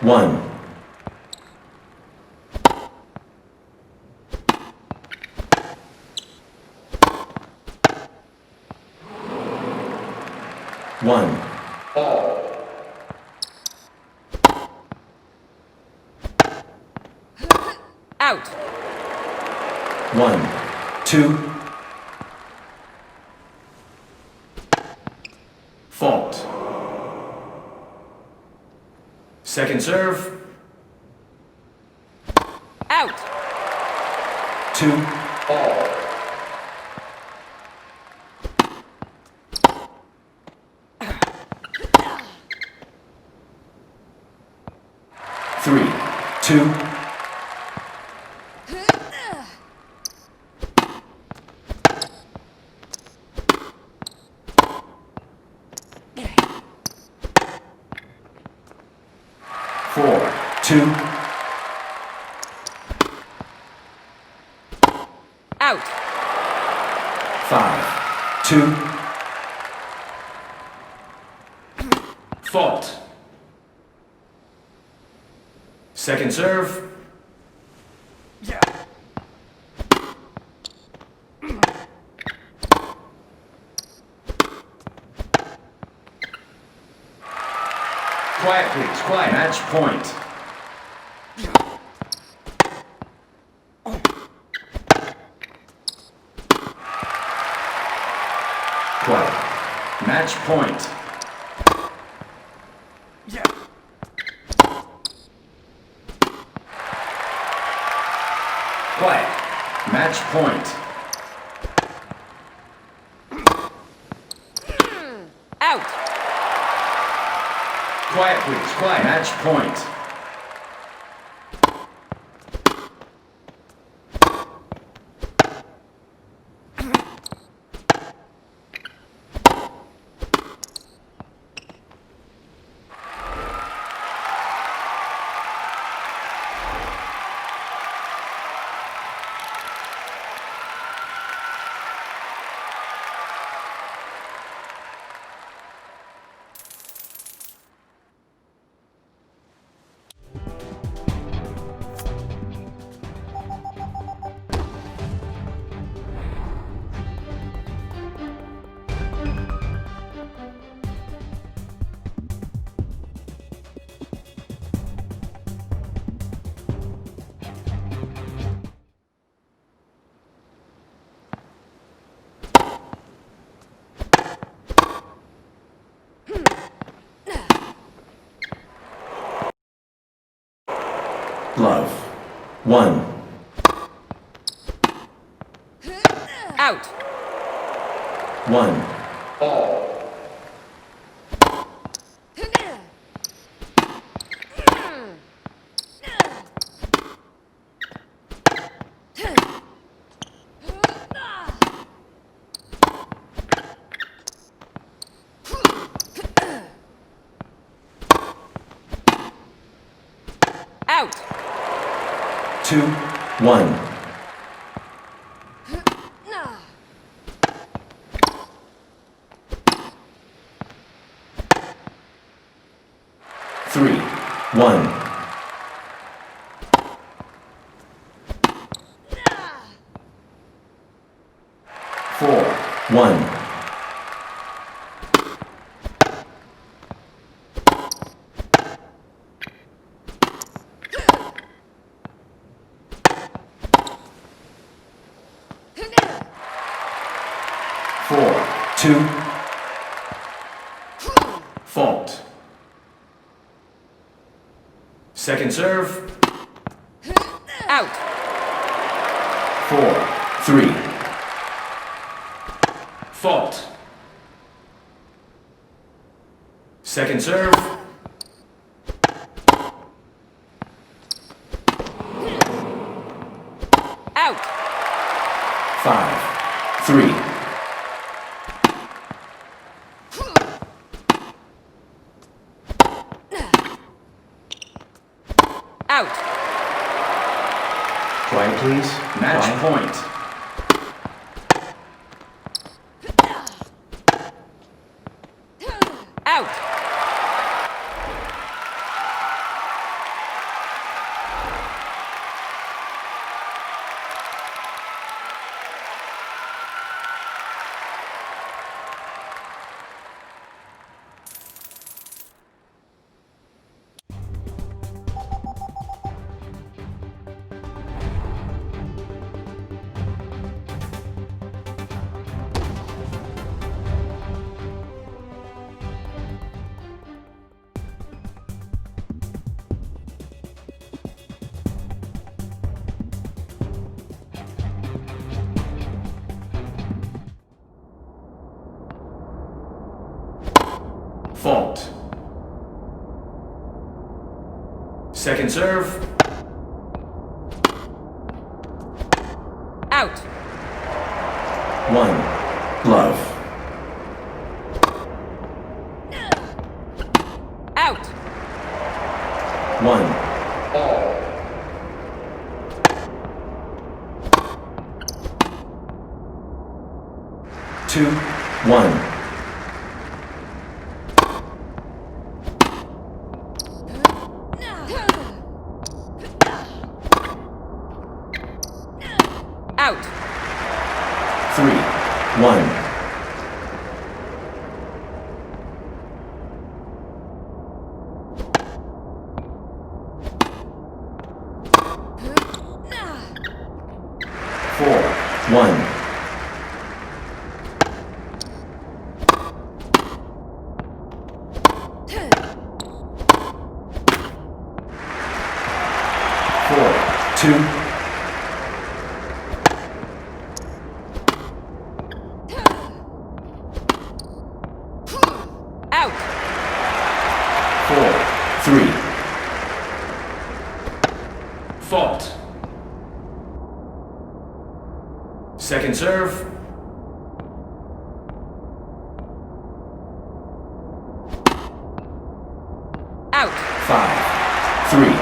1. One. Out. 1, 2. Fault. Second serve. Out. 2. 3, 2. 4, 2. Out. 5, 2. Fault. Second serve. Quiet, please. Quiet. Match point. Quiet. Match point. Quiet. Match point. Out. Quiet, please. Quiet. Match point. Glove. 1. Out. 1. 2, 1. Three, 1. 4, 1. 4, 2. Fault. Second serve. Out. 4, 3. Fault. Second serve. Out. 5, 3. Out. Quiet, please. Match point. Out. Second serve. Out. 1. Love. Out. 1. All. 2. 1. Out. 3. 1. 4. 1. 4. 2. Out. 4. 3. Fault. Second serve. Out. 5. 3.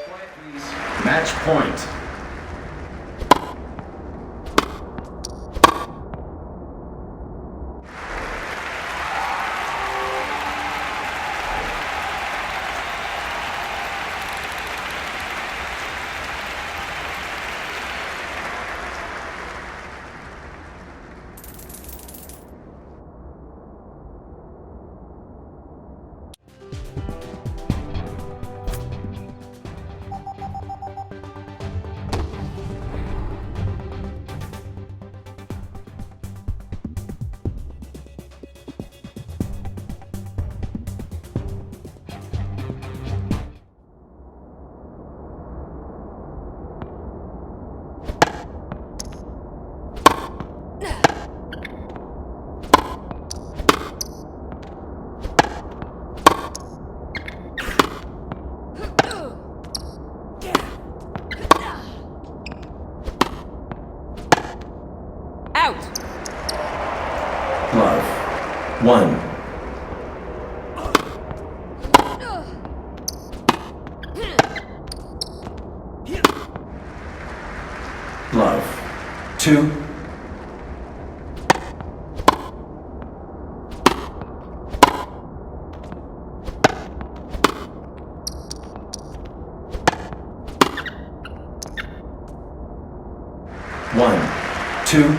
Quiet, please. Match point. Out. Glove. 1. Glove. 2. 1. 2.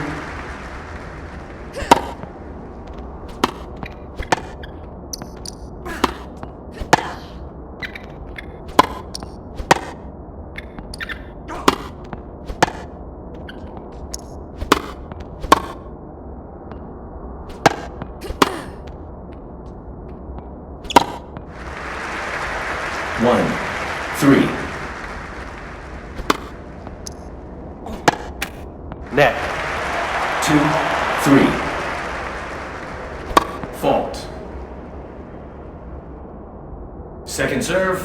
1. 3. Net. 2. 3. Fault. Second serve.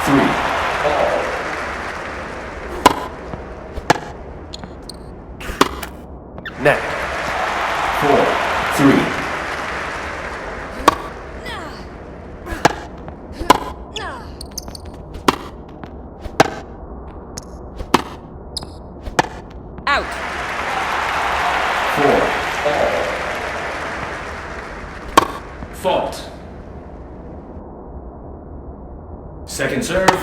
3. All. Net. 4. 3. Out. 4. All. Fault. Second serve.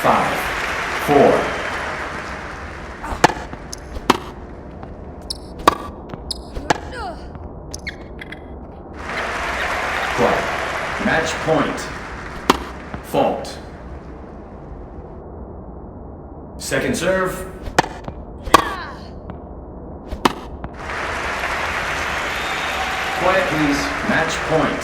5. 4. Quiet. Match point. Fault. Second serve. Quiet, please. Match point.